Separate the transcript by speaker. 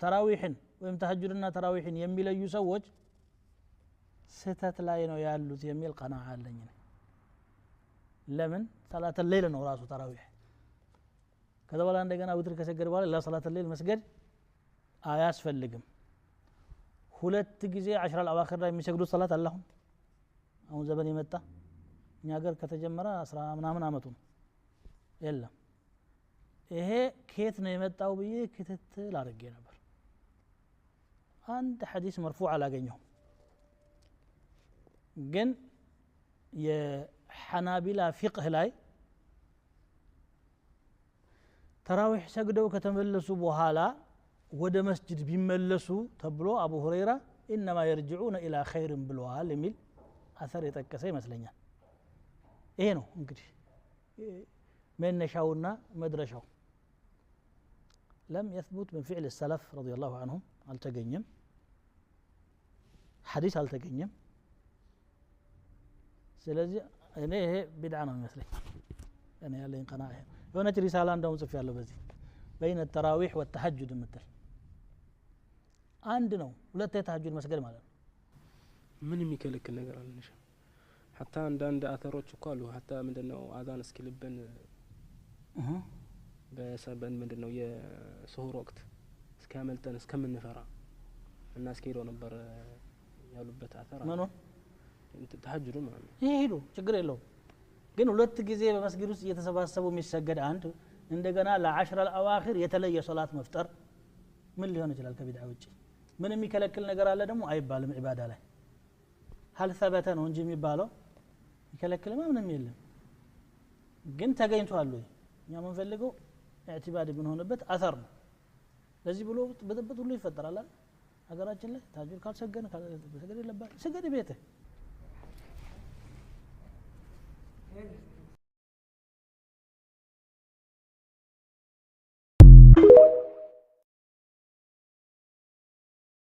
Speaker 1: ተራዊህን ወይም ተሐጁድና ተራዊህን የሚለዩ ሰዎች ስተት ላይ ነው ያሉት የሚል ቀናዓ አለኝ ለምን ሰላተ ሌሊት ነው ራሱ ተራዊህ ከዛ በኋላ እንደገና ውትር ከሰገደ በኋላ ለሰላተ ሌሊት መስገድ አያስፈልግም ሁለት ጊዜ 10 አልአዋኺር ላይ የሚሰግዱት ሰላት አላህ አሁን ዘመን የመጣ እኛ ሀገር ከተጀመረ 10 ምናምን አመቱ ነው የለም ይሄ ከየት ነው የመጣው ብዬ ክትትል አድርጌ ነበር አንድ ሐዲስ መርፉዕ አላገኘው ግን የሐናቢላ ፊቅህ ላይ ተራዊህ ሰግደው ከተመለሱ በኋላ ወደ መስጂድ ቢመለሱ ተብሎ አቡ ሁረይራ انما يرجعون الى خير ብለዋል የሚል አሰር የጠቀሰ ይመስለኛል ይሄ ነው እንግዲህ መነሻውና መድረሻው لم يثبت من فعل السلف رضي الله عنهم አልተገኘም ሐዲስ አልተገኘም ስለዚህ እኔ ይሄ ቢድዓ ነው የሚመስለኝ እኔ ያለኝ ቀናዓ የሆነች ሪሳላ እንደውም ጽፍ ያለው በዚህ بين التراويح والتهجد مثل አንድ ነው ሁለት ተሐጁድ መስገድ ማለት ነው
Speaker 2: ምን የሚከለክል ነገር አለሽ حتى አንዳንድ አተሮች እኮ አሉ حتى ምንድነው አዛን እስኪልብን በሰበን ምንድነው የሱሁር ወቅት እስከመልጠን እስከምንፈራ እና እስከሄደው ነበር ያሉበት አተራ
Speaker 1: ማን ነው
Speaker 2: ተሐጁድ ማለት ነው
Speaker 1: ይሄዱ ችግር የለው ግን ሁለት ጊዜ በመስጊድ ውስጥ እየተሰባሰቡ የሚሰገድ አንድ እንደገና ለ10 አልአዋኺር የተለየ ሶላት መፍጠር ምን ሊሆን ይችላል ከቢድዓ ውጪ ምን የሚከለክል ነገር አለ ደግሞ አይባልም ዒባዳ ላይ هل ثبت ነው እንጂ የሚባለው ይከለክል ምንም የለም ግን ተገኝቷል ወይ እኛ የምንፈልገው ኢዕቲባድ ብንሆንበት አثر ነው ለዚህ ብሎ በጥብጥ ሁሉ ይፈጠራል አይደል ሀገራችን ላይ ተሐጁድ ካልሰገደ ሰገደ ይለባል ሰገደ ቤተ